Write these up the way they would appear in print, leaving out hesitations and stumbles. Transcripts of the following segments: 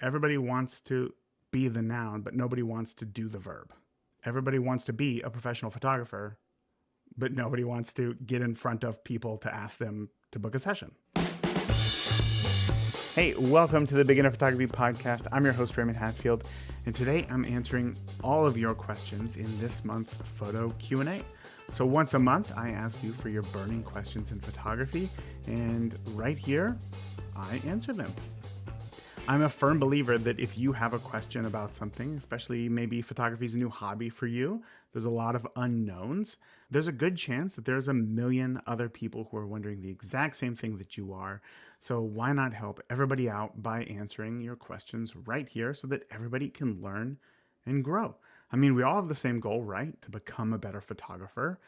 Everybody wants to be the noun, but nobody wants to do the verb. Everybody wants to be a professional photographer, but nobody wants to get in front of people to ask them to book a session. Hey, welcome to the Beginner Photography Podcast. I'm your host, Raymond, and today I'm answering all of your questions in this month's photo Q&A. So once a month, I ask you for your burning questions in photography, and right here, I answer them. I'm a firm believer that if you have a question about something, especially maybe photography is a new hobby for you, there's a lot of unknowns. There's a good chance that there's a million other people who are wondering the exact same thing that you are. So why not help everybody out by answering your questions right here so that everybody can learn and grow? I mean, we all have the same goal, right? To become a better photographer.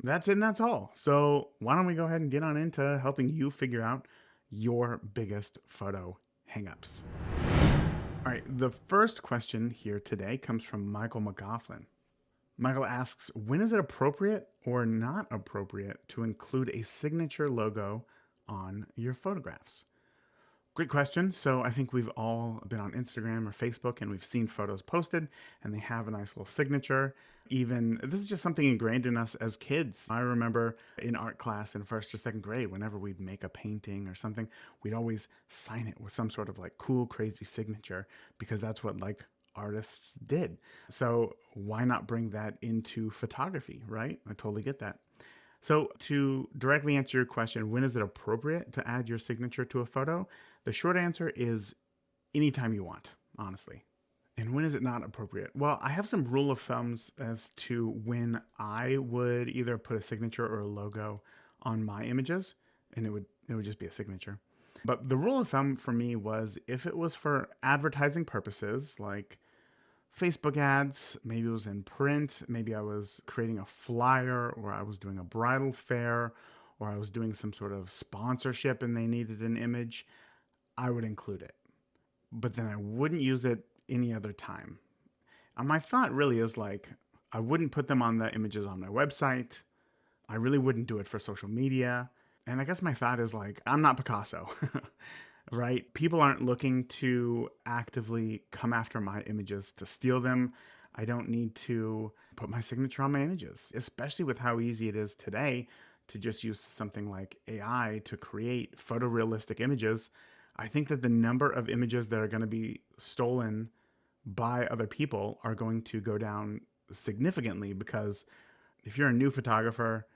That's it and that's all. So why don't we go ahead and get on into helping you figure out your biggest photo hangups. All right, the first question here today comes from Michael McGoughlin. Michael asks, when is it appropriate or not appropriate to include a signature logo on your photographs? Great question. So I think we've all been on Instagram or Facebook and we've seen photos posted and they have a nice little signature. Even this is just something ingrained in us as kids. I remember in art class in first or second grade, whenever we'd make a painting or something, we'd always sign it with some sort of like cool, crazy signature because that's what like artists did. So why not bring that into photography, right? I totally get that. So, to directly answer your question, when is it appropriate to add your signature to a photo? The short answer is anytime you want, honestly. And when is it not appropriate? Well, I have some rule of thumbs as to when I would either put a signature or a logo on my images, and it would just be a signature. But the rule of thumb for me was if it was for advertising purposes, like Facebook ads, maybe it was in print, maybe I was creating a flyer, or I was doing a bridal fair, or I was doing some sort of sponsorship and they needed an image, I would include it. But then I wouldn't use it any other time. And my thought really is like, I wouldn't put them on the images on my website. I really wouldn't do it for social media. And I guess my thought is like, I'm not Picasso. Right? People aren't looking to actively come after my images to steal them. I don't need to put my signature on my images, especially with how easy it is today to just use something like AI to create photorealistic images. I think that the number of images that are going to be stolen by other people are going to go down significantly because if you're a new photographer,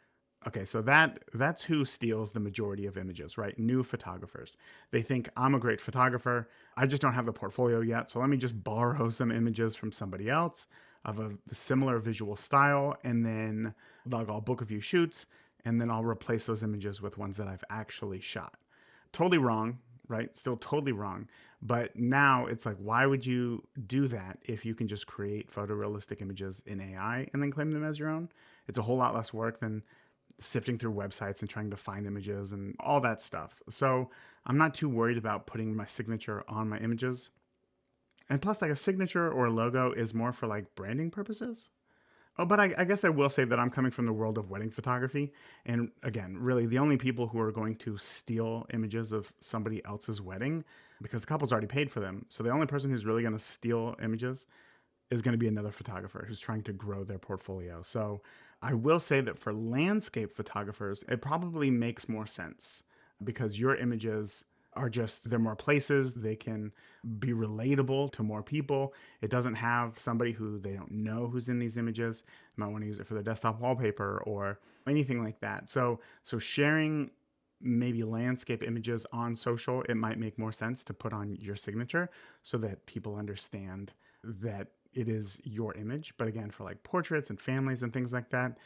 okay, so that's who steals the majority of images, right? New photographers. They think I'm a great photographer. I just don't have the portfolio yet, so let me just borrow some images from somebody else of a similar visual style, and then I'll book a few shoots, and then I'll replace those images with ones that I've actually shot. Totally wrong, right? Still totally wrong. But now it's like, why would you do that if you can just create photorealistic images in AI and then claim them as your own? It's a whole lot less work than sifting through websites and trying to find images and all that stuff. So I'm not too worried about putting my signature on my images. And plus, like a signature or a logo is more for like branding purposes. Oh, but I guess I will say that I'm coming from the world of wedding photography. And again, really the only people who are going to steal images of somebody else's wedding, because the couple's already paid for them. So the only person who's really going to steal images is going to be another photographer who's trying to grow their portfolio. So I will say that for landscape photographers, it probably makes more sense because your images are just, they're more places, they can be relatable to more people. It doesn't have somebody who they don't know who's in these images. They might want to use it for their desktop wallpaper or anything like that. So sharing maybe landscape images on social, it might make more sense to put on your signature so that people understand that it is your image. But again, for like portraits and families and things like that,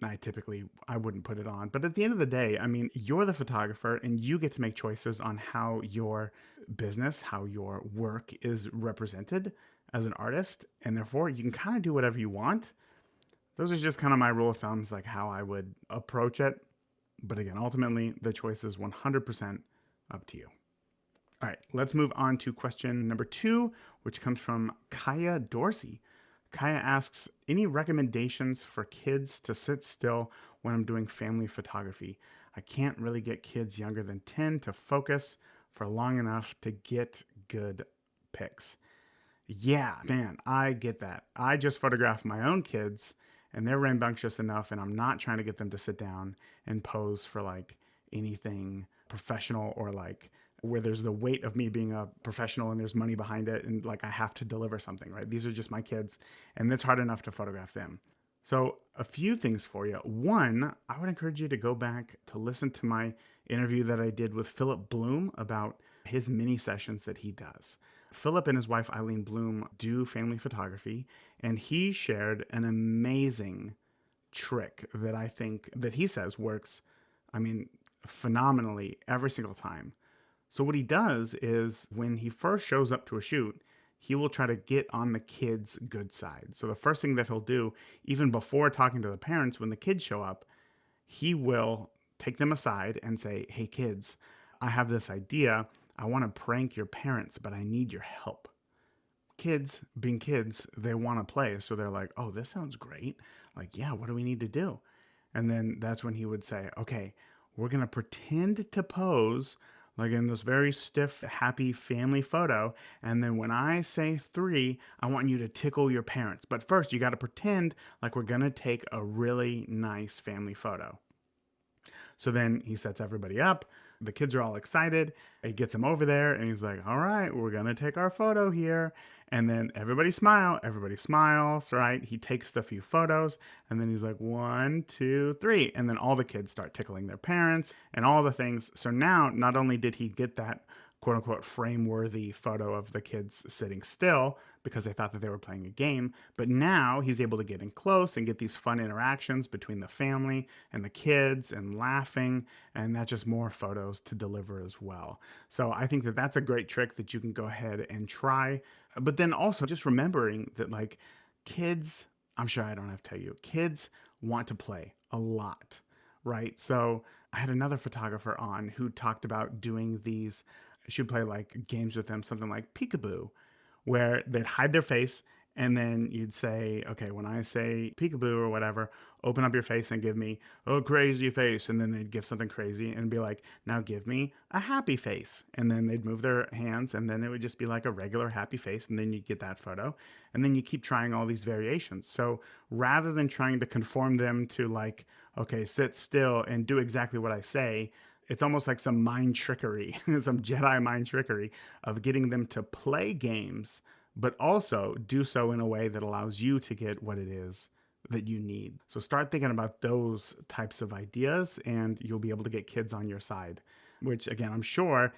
I wouldn't put it on. But at the end of the day, I mean, you're the photographer and you get to make choices on how your business, how your work is represented as an artist. And therefore, you can kind of do whatever you want. Those are just kind of my rule of thumbs, like how I would approach it. But again, ultimately, the choice is 100% up to you. All right, let's move on to question number 2, which comes from Kaya Dorsey. Kaya asks, any recommendations for kids to sit still when I'm doing family photography? I can't really get kids younger than 10 to focus for long enough to get good pics. Yeah, man, I get that. I just photograph my own kids and they're rambunctious enough, and I'm not trying to get them to sit down and pose for like anything professional or like where there's the weight of me being a professional and there's money behind it and like I have to deliver something, right? These are just my kids and it's hard enough to photograph them. So, a few things for you. One, I would encourage you to go back to listen to my interview that I did with Philip Bloom about his mini sessions that he does. Philip and his wife Eileen Bloom do family photography, and he shared an amazing trick that I think that he says works, I mean, phenomenally every single time. So what he does is when he first shows up to a shoot, he will try to get on the kids' good side. So the first thing that he'll do, even before talking to the parents, when the kids show up, he will take them aside and say, "Hey kids, I have this idea. I want to prank your parents, but I need your help." Kids, being kids, they want to play. So they're like, "Oh, this sounds great. Like, yeah, what do we need to do?" And then that's when he would say, "Okay, we're going to pretend to pose like in this very stiff, happy family photo. And then when I say three, I want you to tickle your parents. But first, you got to pretend like we're going to take a really nice family photo." So then he sets everybody up. The kids are all excited. He gets them over there and he's like, "All right, we're going to take our photo here." And then everybody smile. Everybody smiles, right? He takes the few photos and then he's like, "One, two, three." And then all the kids start tickling their parents and all the things. So now, not only did he get that quote unquote frame worthy photo of the kids sitting still because they thought that they were playing a game, but now he's able to get in close and get these fun interactions between the family and the kids and laughing, and that's just more photos to deliver as well. So I think that that's a great trick that you can go ahead and try. But then also just remembering that like kids, I'm sure I don't have to tell you, kids want to play a lot, right? So I had another photographer on who talked about doing these, she would play like games with them, something like peekaboo, where they'd hide their face and then you'd say, "Okay, when I say peekaboo or whatever, open up your face and give me a crazy face." And then they'd give something crazy and be like, "Now give me a happy face." And then they'd move their hands and then it would just be like a regular happy face. And then you get that photo. And then you keep trying all these variations. So rather than trying to conform them to like, "Okay, sit still and do exactly what I say," it's almost like some mind trickery, some Jedi mind trickery of getting them to play games, but also do so in a way that allows you to get what it is that you need. So start thinking about those types of ideas and you'll be able to get kids on your side, which again, I'm sure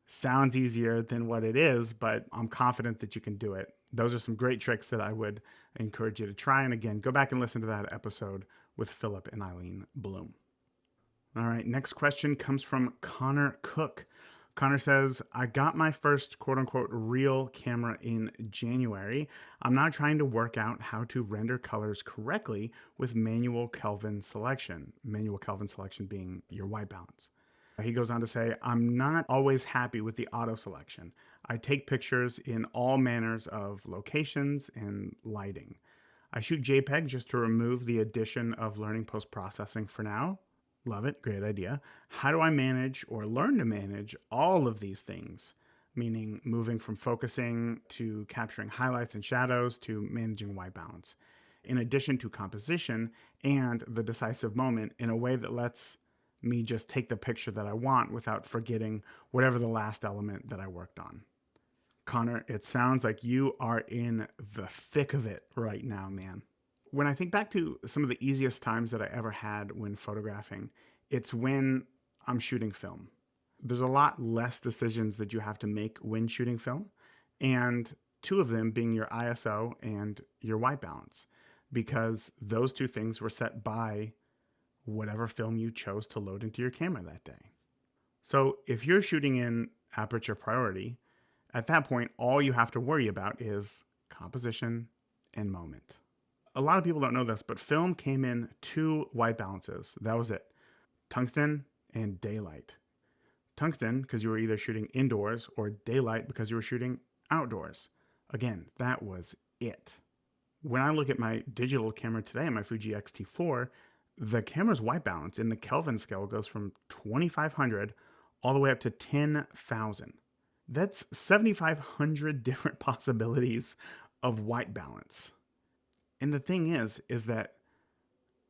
sounds easier than what it is, but I'm confident that you can do it. Those are some great tricks that I would encourage you to try. And again, go back and listen to that episode with Philip and Eileen Bloom. All right, next question comes from Connor Cook. Connor says, "I got my first quote unquote real camera in January. I'm now trying to work out how to render colors correctly with manual Kelvin selection." Manual Kelvin selection being your white balance. He goes on to say, "I'm not always happy with the auto selection. I take pictures in all manners of locations and lighting. I shoot JPEG just to remove the addition of learning post processing for now." Love it. Great idea. "How do I manage or learn to manage all of these things?" Meaning moving from focusing to capturing highlights and shadows to managing white balance, in addition to composition and the decisive moment in a way that lets me just take the picture that I want without forgetting whatever the last element that I worked on. Connor, it sounds like you are in the thick of it right now, man. When I think back to some of the easiest times that I ever had when photographing, it's when I'm shooting film. There's a lot less decisions that you have to make when shooting film, and two of them being your ISO and your white balance, because those two things were set by whatever film you chose to load into your camera that day. So if you're shooting in aperture priority, at that point, all you have to worry about is composition and moment. A lot of people don't know this, but film came in two white balances. That was it: tungsten and daylight. Tungsten, because you were either shooting indoors, or daylight, because you were shooting outdoors. Again, that was it. When I look at my digital camera today, my Fuji X-T4, the camera's white balance in the Kelvin scale goes from 2500 all the way up to 10,000. That's 7,500 different possibilities of white balance. And the thing is that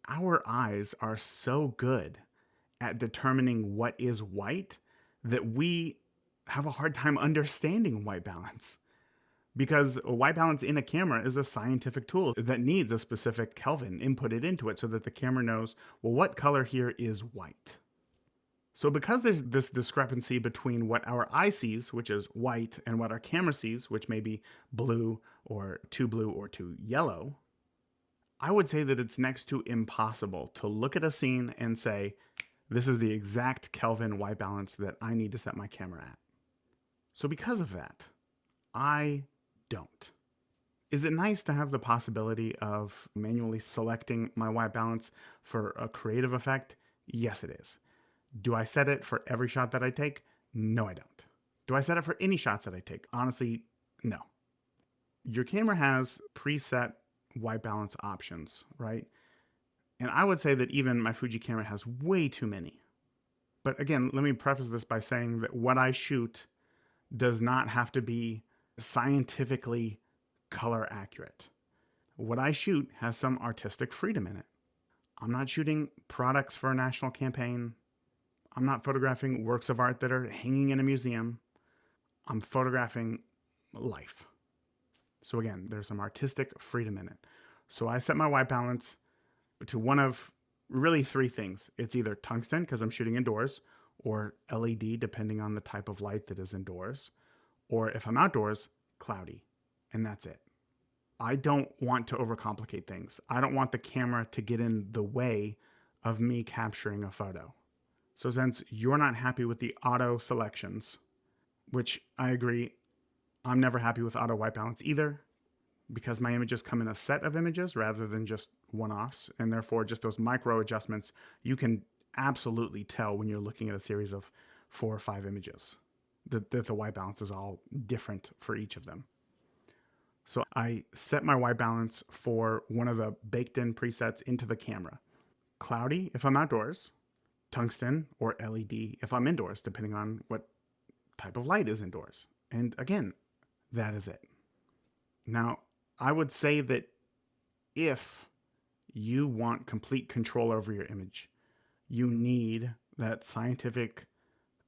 our eyes are so good at determining what is white that we have a hard time understanding white balance. Because a white balance in a camera is a scientific tool that needs a specific Kelvin inputted into it so that the camera knows, well, what color here is white. So because there's this discrepancy between what our eye sees, which is white, and what our camera sees, which may be blue or too yellow, I would say that it's next to impossible to look at a scene and say, this is the exact Kelvin white balance that I need to set my camera at. So because of that, I don't. Is it nice to have the possibility of manually selecting my white balance for a creative effect? Yes, it is. Do I set it for every shot that I take? No, I don't. Do I set it for any shots that I take? Honestly, no. Your camera has preset white balance options, right? And I would say that even my Fuji camera has way too many. But again, let me preface this by saying that what I shoot does not have to be scientifically color accurate. What I shoot has some artistic freedom in it. I'm not shooting products for a national campaign. I'm not photographing works of art that are hanging in a museum. I'm photographing life. So again, there's some artistic freedom in it. So I set my white balance to one of really three things. It's either tungsten, because I'm shooting indoors, or LED, depending on the type of light that is indoors, or if I'm outdoors, cloudy. And that's it. I don't want to overcomplicate things. I don't want the camera to get in the way of me capturing a photo. So since you're not happy with the auto selections, which I agree, I'm never happy with auto white balance either, because my images come in a set of images rather than just one-offs, and therefore just those micro adjustments, you can absolutely tell when you're looking at a series of 4 or 5 images that the white balance is all different for each of them. So I set my white balance for one of the baked in presets into the camera. Cloudy if I'm outdoors, tungsten or LED if I'm indoors, depending on what type of light is indoors. And again, that is it. Now, I would say that if you want complete control over your image, you need that scientific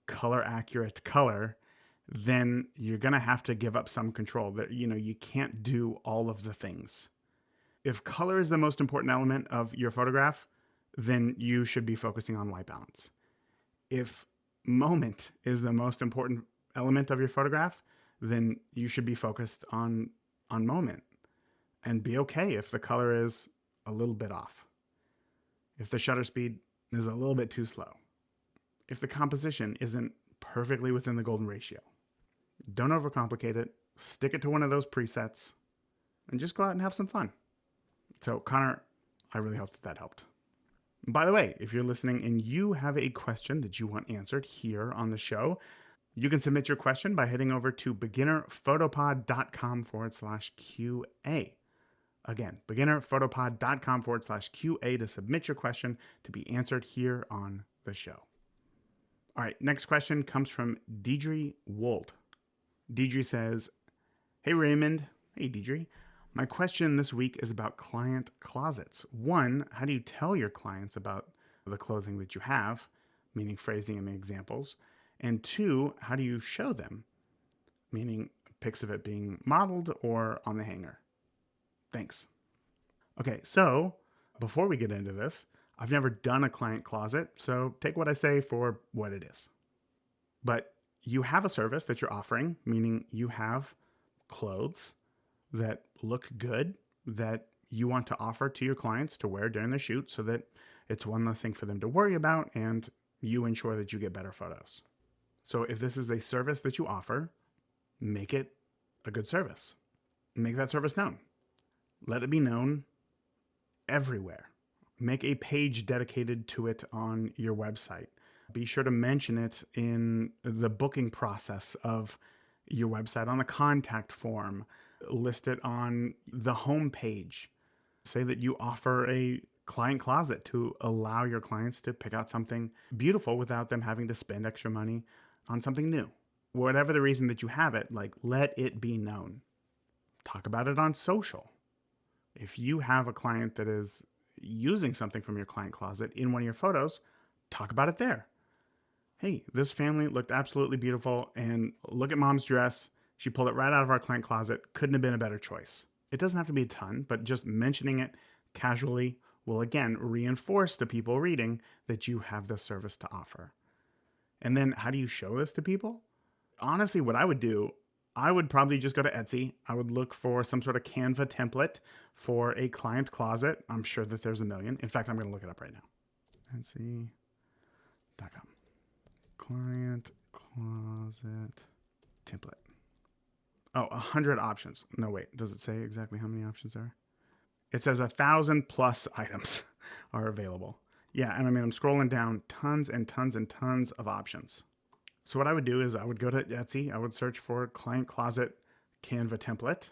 color accurate color, then you're going to have to give up some control. That you can't do all of the things. If color is the most important element of your photograph, then you should be focusing on white balance. If moment is the most important element of your photograph, then you should be focused on moment, and be okay if the color is a little bit off, if the shutter speed is a little bit too slow, if the composition isn't perfectly within the golden ratio. Don't overcomplicate it. Stick it to one of those presets and just go out and have some fun. So, Connor, I really hope that helped. By the way, if you're listening and you have a question that you want answered here on the show, you can submit your question by heading over to beginnerphotopod.com/QA. Again, beginnerphotopod.com/QA to submit your question to be answered here on the show. All right, next question comes from Deidre Wold. Deidre says, "Hey Raymond." Hey Deidre. "My question this week is about client closets. One, how do you tell your clients about the clothing that you have, meaning phrasing and examples? And two, how do you show them, meaning pics of it being modeled or on the hanger? Thanks." Okay, so before we get into this, I've never done a client closet, so take what I say for what it is. But you have a service that you're offering, meaning you have clothes that look good that you want to offer to your clients to wear during the shoot so that it's one less thing for them to worry about and you ensure that you get better photos. So if this is a service that you offer, make it a good service. Make that service known. Let it be known everywhere. Make a page dedicated to it on your website. Be sure to mention it in the booking process of your website, on the contact form. List it on the home page. Say that you offer a client closet to allow your clients to pick out something beautiful without them having to spend extra money on something new. whatever the reason that you have it, like let it be known. Talk about it on social. If you have a client that is using something from your client closet in one of your photos, talk about it there. Hey, this family looked absolutely beautiful, and look at mom's dress. She pulled it right out of our client closet. Couldn't have been a better choice. It doesn't have to be a ton, but just mentioning it casually will again reinforce to people reading that you have this service to offer. And then how do you show this to people? Honestly, what I would do, I would probably just go to Etsy. I would look for some sort of Canva template for a client closet. I'm sure that there's a million. In fact, I'm going to look it up right now. Etsy.com. Client closet template. Oh, 100 options. No, wait. Does it say exactly how many options there are? It says 1,000 plus items are available. Yeah, and I mean, I'm scrolling down tons and tons and tons of options. So what I would do is I would go to Etsy. I would search for client closet Canva template.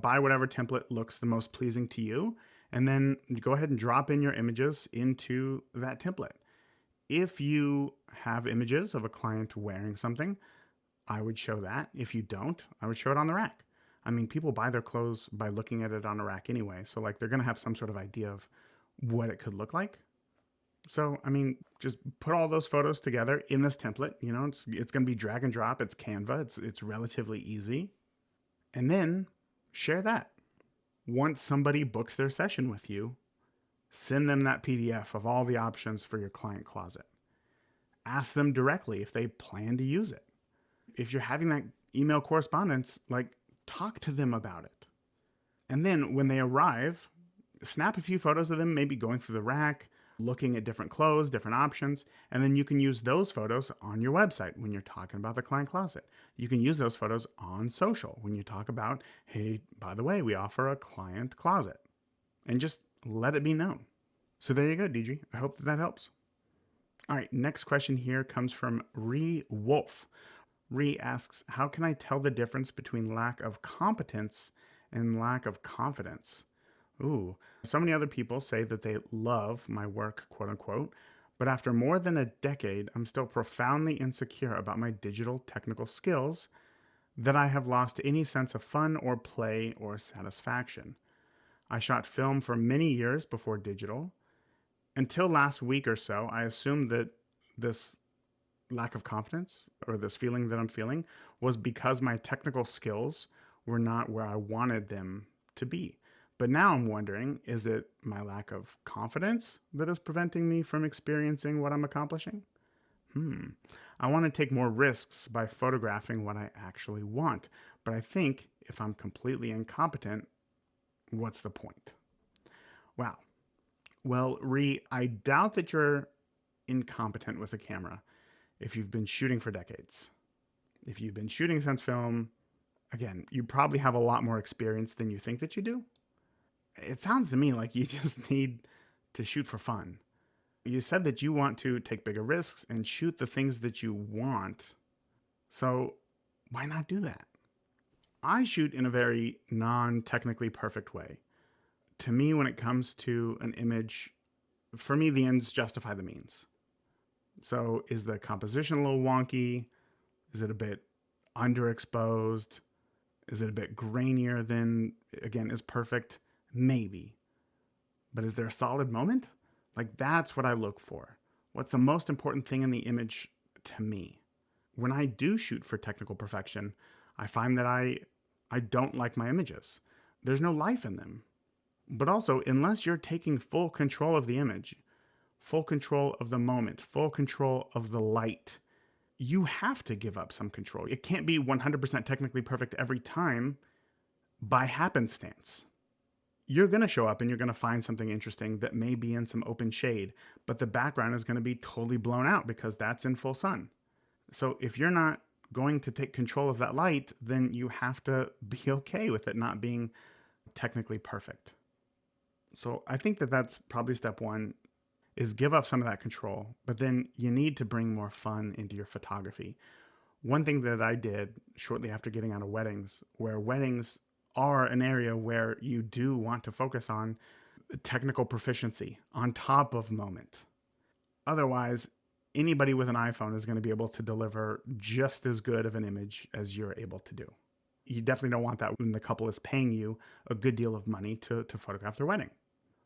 Buy whatever template looks the most pleasing to you. And then go ahead and drop in your images into that template. If you have images of a client wearing something, I would show that. If you don't, I would show it on the rack. I mean, people buy their clothes by looking at it on a rack anyway. So like they're going to have some sort of idea of what it could look like. So, I mean, just put all those photos together in this template. You know, it's going to be drag and drop. It's Canva. It's relatively easy. And then share that. Once somebody books their session with you, send them that PDF of all the options for your client closet. Ask them directly if they plan to use it. If you're having that email correspondence, like talk to them about it. And then when they arrive, snap a few photos of them, maybe going through the rack, looking at different clothes, different options, and then you can use those photos on your website when you're talking about the client closet. You can use those photos on social when you talk about, hey, by the way, we offer a client closet, and just let it be known. So there you go, Deidre. I hope that helps. All right, next question here comes from Ree Wolf. Ree asks, how can I tell the difference between lack of competence and lack of confidence? Ooh, so many other people say that they love my work, quote unquote, but after more than a decade, I'm still profoundly insecure about my digital technical skills that I have lost any sense of fun or play or satisfaction. I shot film for many years before digital. Until last week or so, I assumed that this lack of confidence or this feeling that I'm feeling was because my technical skills were not where I wanted them to be. But now I'm wondering, is it my lack of confidence that is preventing me from experiencing what I'm accomplishing? I want to take more risks by photographing what I actually want. But I think if I'm completely incompetent, what's the point? Wow. Well, Ree, I doubt that you're incompetent with a camera if you've been shooting for decades. If you've been shooting since film, again, you probably have a lot more experience than you think that you do. It sounds to me like you just need to shoot for fun. You said that you want to take bigger risks and shoot the things that you want. So why not do that? I shoot in a very non-technically perfect way. To me, when it comes to an image, for me, the ends justify the means. So is the composition a little wonky? Is it a bit underexposed? Is it a bit grainier than, again, is perfect? Maybe. But is there a solid moment? Like, that's what I look for. What's the most important thing in the image to me? When I do shoot for technical perfection, I find that I don't like my images. There's no life in them. But also, unless you're taking full control of the image, full control of the moment, full control of the light, you have to give up some control. It can't be 100% technically perfect every time by happenstance. You're going to show up and you're going to find something interesting that may be in some open shade, but the background is going to be totally blown out because that's in full sun. So if you're not going to take control of that light, then you have to be okay with it not being technically perfect. So I think that that's probably step one, is give up some of that control, but then you need to bring more fun into your photography. One thing that I did shortly after getting out of weddings, where weddings are an area where you do want to focus on technical proficiency on top of moment. Otherwise, anybody with an iPhone is going to be able to deliver just as good of an image as you're able to do. You definitely don't want that when the couple is paying you a good deal of money to photograph their wedding.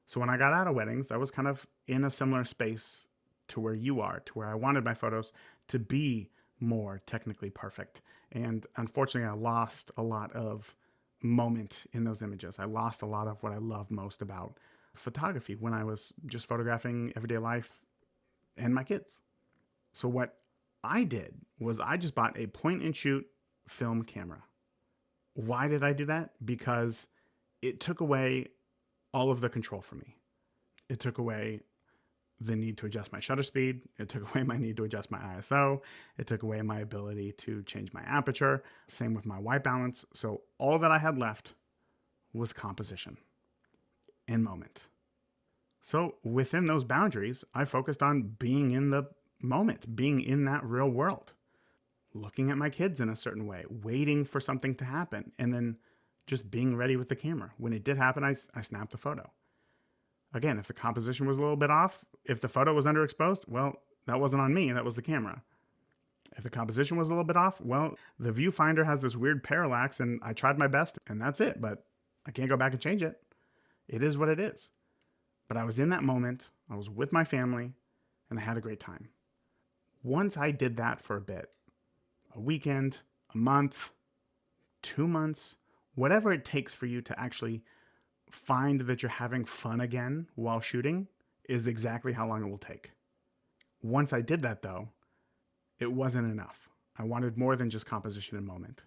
So when I got out of weddings, I was kind of in a similar space to where you are, to where I wanted my photos to be more technically perfect. And unfortunately, I lost a lot of moment in those images. I lost a lot of what I love most about photography when I was just photographing everyday life and my kids. So what I did was I just bought a point and shoot film camera. Why did I do that? Because it took away all of the control from me. It took away the need to adjust my shutter speed. It took away my need to adjust my ISO. It took away my ability to change my aperture. Same with my white balance. So all that I had left was composition and moment. So within those boundaries, I focused on being in the moment, being in that real world, looking at my kids in a certain way, waiting for something to happen, and then just being ready with the camera. When it did happen, I snapped a photo. Again, if the composition was a little bit off, if the photo was underexposed, well, that wasn't on me, that was the camera. If the composition was a little bit off, well, the viewfinder has this weird parallax and I tried my best and that's it, but I can't go back and change it. It is what it is. But I was in that moment, I was with my family, and I had a great time. Once I did that for a bit, a weekend, a month, 2 months, whatever it takes for you to actually find that you're having fun again while shooting is exactly how long it will take. Once I did that though, it wasn't enough. I wanted more than just composition and moment.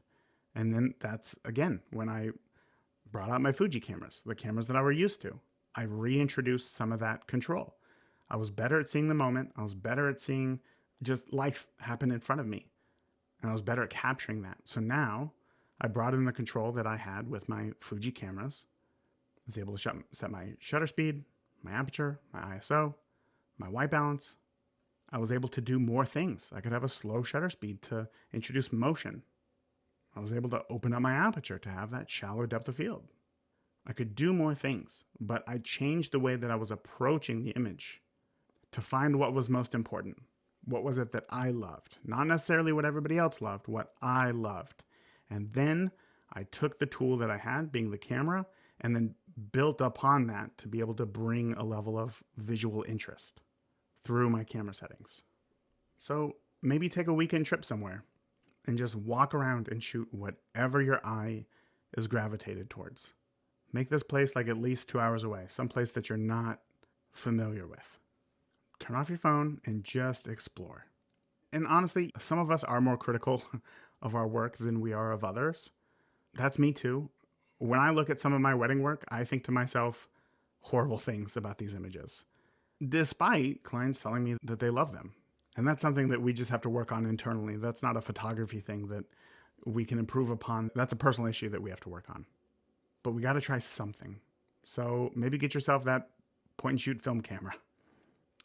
And then that's again when I brought out my Fuji cameras, the cameras that I were used to. I reintroduced some of that control. I was better at seeing the moment. I was better at seeing just life happen in front of me. And I was better at capturing that. So now I brought in the control that I had with my Fuji cameras. I was able to set my shutter speed, my aperture, my ISO, my white balance. I was able to do more things. I could have a slow shutter speed to introduce motion. I was able to open up my aperture to have that shallow depth of field. I could do more things, but I changed the way that I was approaching the image to find what was most important. What was it that I loved? Not necessarily what everybody else loved, what I loved. And then I took the tool that I had, being the camera, and then built upon that to be able to bring a level of visual interest through my camera settings. So maybe take a weekend trip somewhere and just walk around and shoot whatever your eye is gravitated towards. Make this place like at least 2 hours away, someplace that you're not familiar with. Turn off your phone and just explore. And honestly, some of us are more critical of our work than we are of others. That's me too. When I look at some of my wedding work, I think to myself horrible things about these images, despite clients telling me that they love them. And that's something that we just have to work on internally. That's not a photography thing that we can improve upon. That's a personal issue that we have to work on. But we got to try something. So maybe get yourself that point and shoot film camera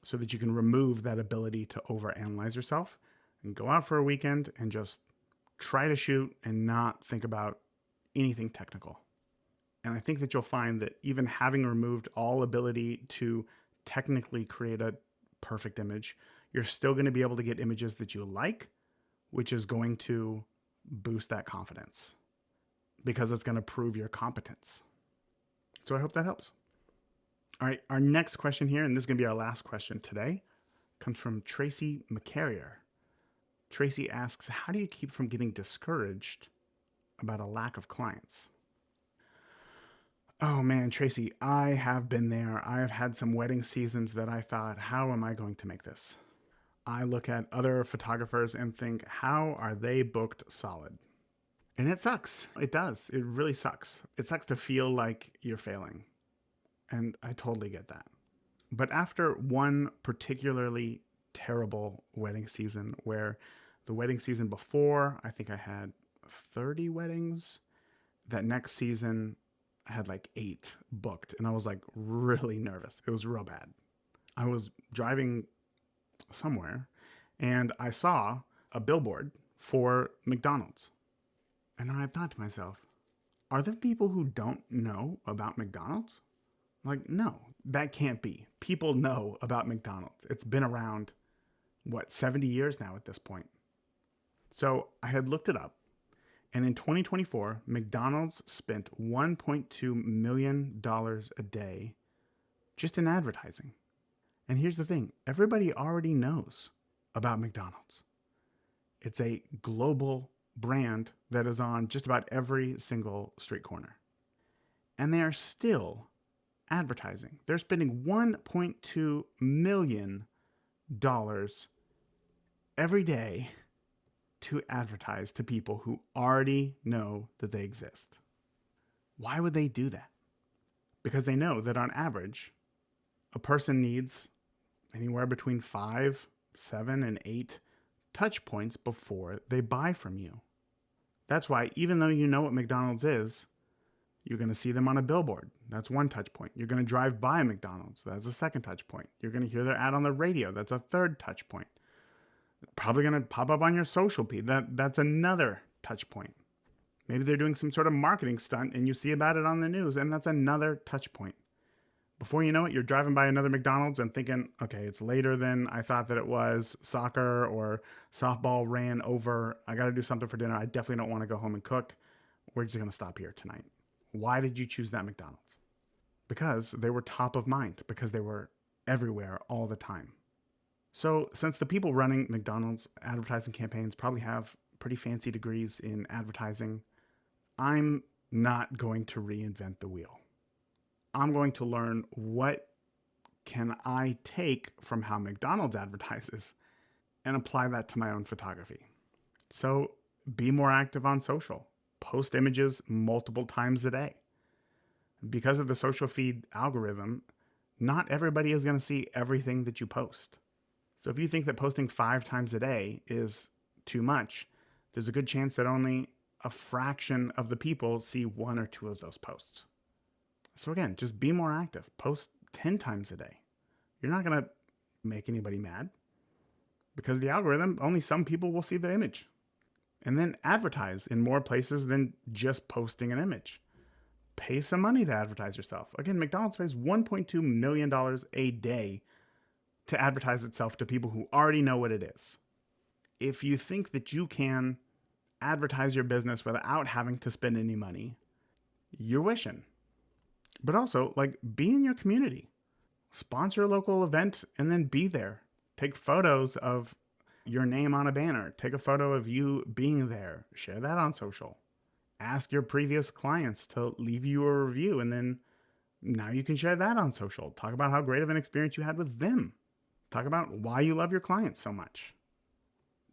so that you can remove that ability to overanalyze yourself and go out for a weekend and just try to shoot and not think about anything technical. And I think that you'll find that even having removed all ability to technically create a perfect image, you're still going to be able to get images that you like, which is going to boost that confidence because it's going to prove your competence. So I hope that helps. All right, our next question here, and this is going to be our last question today, comes from Tracy McCarrier. Tracy asks, how do you keep from getting discouraged about a lack of clients? Oh man, Tracy, I have been there. I have had some wedding seasons that I thought, how am I going to make this? I look at other photographers and think, how are they booked solid? And it sucks. It does. It really sucks. It sucks to feel like you're failing. And I totally get that. But after one particularly terrible wedding season where the wedding season before, I think I had 30 weddings. That next season, I had like 8 booked. And I was like really nervous. It was real bad. I was driving somewhere and I saw a billboard for McDonald's. And I thought to myself, are there people who don't know about McDonald's? Like, no, that can't be. People know about McDonald's. It's been around 70 years now at this point. So I had looked it up, and in 2024, McDonald's spent $1.2 million a day just in advertising. And here's the thing, everybody already knows about McDonald's. It's a global brand that is on just about every single street corner. And they are still advertising. They're spending $1.2 million every day to advertise to people who already know that they exist. Why would they do that? Because they know that on average, a person needs anywhere between 5, 7, and 8 touch points before they buy from you. That's why, even though you know what McDonald's is, you're going to see them on a billboard. That's one touch point. You're going to drive by McDonald's. That's a second touch point. You're going to hear their ad on the radio. That's a third touch point. Probably going to pop up on your social feed. That's another touch point. Maybe they're doing some sort of marketing stunt and you see about it on the news, and that's another touch point. Before you know it, you're driving by another McDonald's and thinking, okay, it's later than I thought that it was. Soccer or softball ran over. I got to do something for dinner. I definitely don't want to go home and cook. We're just going to stop here tonight. Why did you choose that McDonald's? Because they were top of mind, because they were everywhere all the time. So since the people running McDonald's advertising campaigns probably have pretty fancy degrees in advertising, I'm not going to reinvent the wheel. I'm going to learn what can I take from how McDonald's advertises and apply that to my own photography. So be more active on social. Post images multiple times a day. Because of the social feed algorithm, not everybody is going to see everything that you post. So if you think that posting 5 times a day is too much, there's a good chance that only a fraction of the people see 1 or 2 of those posts. So again, just be more active. Post 10 times a day. You're not going to make anybody mad because the algorithm, only some people will see the image. And then advertise in more places than just posting an image. Pay some money to advertise yourself. Again, McDonald's pays $1.2 million a day to advertise itself to people who already know what it is. If you think that you can advertise your business without having to spend any money, you're wishing. But also, be in your community. Sponsor a local event and then be there. Take photos of your name on a banner. Take a photo of you being there. Share that on social. Ask your previous clients to leave you a review, and then now you can share that on social. Talk about how great of an experience you had with them. Talk about why you love your clients so much.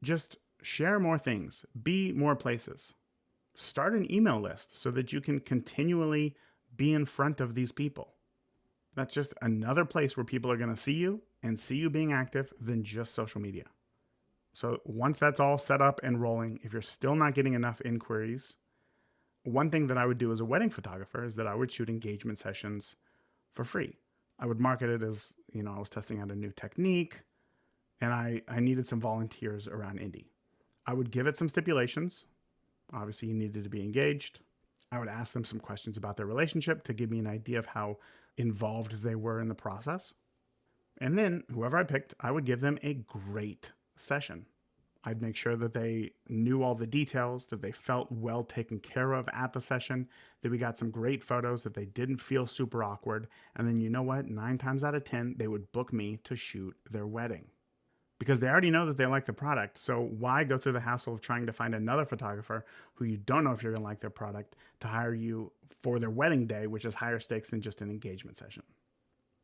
Just share more things. Be more places. Start an email list so that you can continually be in front of these people. That's just another place where people are going to see you and see you being active than just social media. So once that's all set up and rolling, if you're still not getting enough inquiries, one thing that I would do as a wedding photographer is that I would shoot engagement sessions for free. I would market it as, I was testing out a new technique and I needed some volunteers around Indy. I would give it some stipulations. Obviously, you needed to be engaged. I would ask them some questions about their relationship to give me an idea of how involved they were in the process. And then whoever I picked, I would give them a great session. I'd make sure that they knew all the details, that they felt well taken care of at the session, that we got some great photos, that they didn't feel super awkward. And then you know what? 9 times out of 10, they would book me to shoot their wedding. Because they already know that they like the product. So why go through the hassle of trying to find another photographer who you don't know if you're going to like their product to hire you for their wedding day, which is higher stakes than just an engagement session?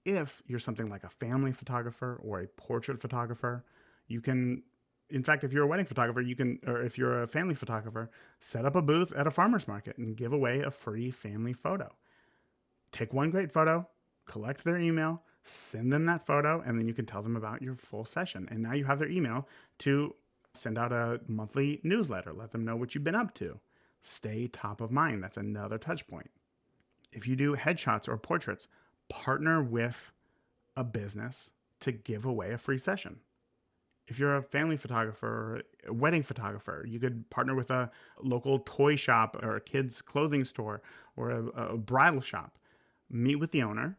If you're something like a family photographer or a portrait photographer, you can, in fact, if you're a wedding photographer, or if you're a family photographer, set up a booth at a farmer's market and give away a free family photo. Take one great photo, collect their email, send them that photo, and then you can tell them about your full session. And now you have their email to send out a monthly newsletter. Let them know what you've been up to. Stay top of mind. That's another touch point. If you do headshots or portraits, partner with a business to give away a free session. If you're a family photographer or a wedding photographer, you could partner with a local toy shop or a kid's clothing store or a bridal shop. Meet with the owner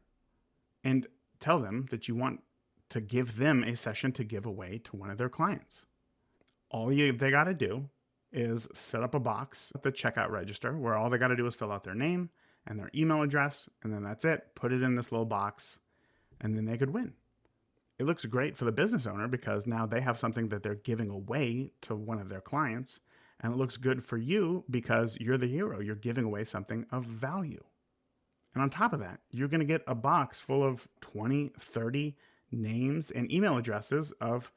and tell them that you want to give them a session to give away to one of their clients. They got to do is set up a box at the checkout register where all they got to do is fill out their name and their email address, and then that's it. Put it in this little box, and then they could win. It looks great for the business owner because now they have something that they're giving away to one of their clients, and it looks good for you because you're the hero. You're giving away something of value. And on top of that, you're going to get a box full of 20, 30 names and email addresses of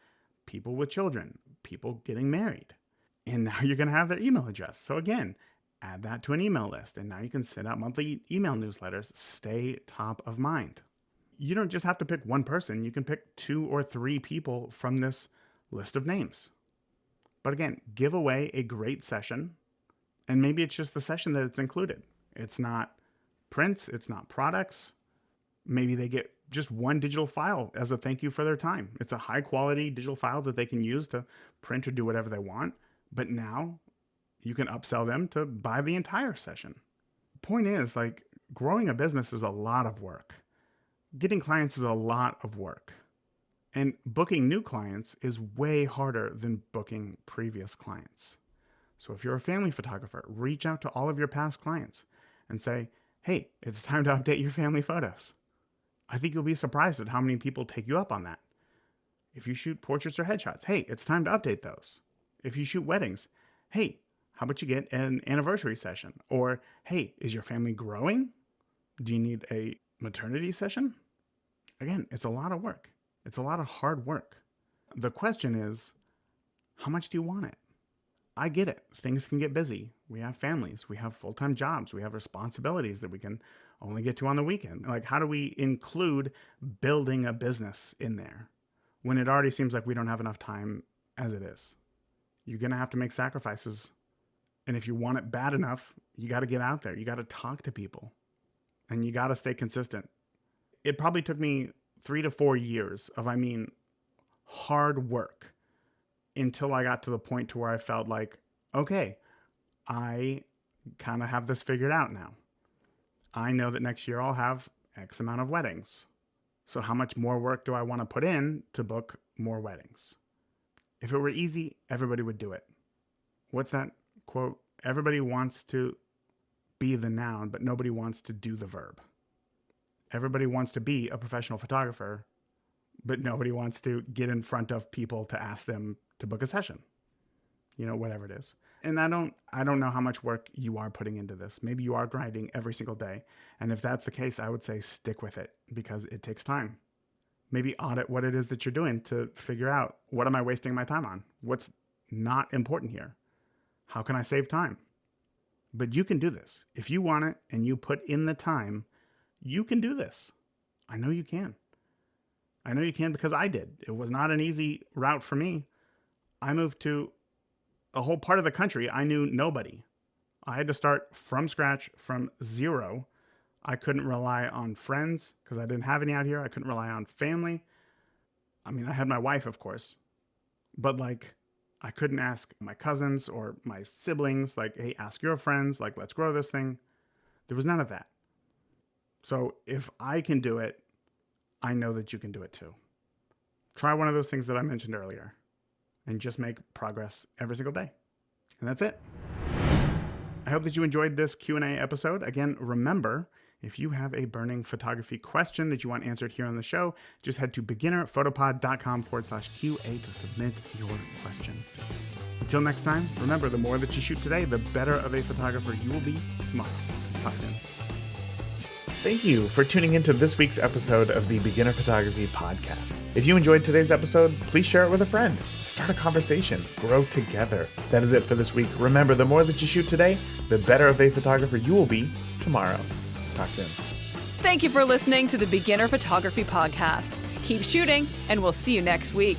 people with children, people getting married. And now you're going to have their email address. So again, add that to an email list. And now you can send out monthly email newsletters. Stay top of mind. You don't just have to pick one person. You can pick 2 or 3 people from this list of names. But again, give away a great session. And maybe it's just the session that it's included. It's not prints. It's not products. Maybe they get just one digital file as a thank you for their time. It's a high quality digital file that they can use to print or do whatever they want. But now you can upsell them to buy the entire session. Point is, growing a business is a lot of work. Getting clients is a lot of work. And booking new clients is way harder than booking previous clients. So if you're a family photographer, reach out to all of your past clients and say, hey, it's time to update your family photos. I think you'll be surprised at how many people take you up on that. If you shoot portraits or headshots, hey, it's time to update those. If you shoot weddings, hey, how about you get an anniversary session? Or, hey, is your family growing? Do you need a maternity session? Again, it's a lot of work. It's a lot of hard work. The question is, how much do you want it? I get it. Things can get busy. We have families. We have full-time jobs. We have responsibilities that we can only get to on the weekend. How do we include building a business in there when it already seems like we don't have enough time as it is? You're going to have to make sacrifices. And if you want it bad enough, you got to get out there. You got to talk to people. And you got to stay consistent. It probably took me 3 to 4 years of, hard work until I got to the point to where I felt like, okay, I kind of have this figured out now. I know that next year I'll have X amount of weddings. So how much more work do I want to put in to book more weddings? If it were easy, everybody would do it. What's that quote? Everybody wants to be the noun, but nobody wants to do the verb. Everybody wants to be a professional photographer, but nobody wants to get in front of people to ask them to book a session. Whatever it is. And I don't know how much work you are putting into this. Maybe you are grinding every single day. And if that's the case, I would say stick with it because it takes time. Maybe audit what it is that you're doing to figure out, what am I wasting my time on? What's not important here? How can I save time? But you can do this. If you want it and you put in the time, you can do this. I know you can. I know you can because I did. It was not an easy route for me. I moved to a whole part of the country. I knew nobody. I had to start from scratch, from zero. I couldn't rely on friends because I didn't have any out here. I couldn't rely on family. I had my wife, of course, but I couldn't ask my cousins or my siblings, hey, ask your friends, let's grow this thing. There was none of that. So if I can do it, I know that you can do it too. Try one of those things that I mentioned earlier and just make progress every single day. And that's it. I hope that you enjoyed this Q&A episode. Again, remember, if you have a burning photography question that you want answered here on the show, just head to beginnerphotopod.com/QA to submit your question. Until next time, remember, the more that you shoot today, the better of a photographer you will be tomorrow. Talk soon. Thank you for tuning into this week's episode of the Beginner Photography Podcast. If you enjoyed today's episode, please share it with a friend. Start a conversation. Grow together. That is it for this week. Remember, the more that you shoot today, the better of a photographer you will be tomorrow. Talk soon. Thank you for listening to the Beginner Photography Podcast. Keep shooting, and we'll see you next week.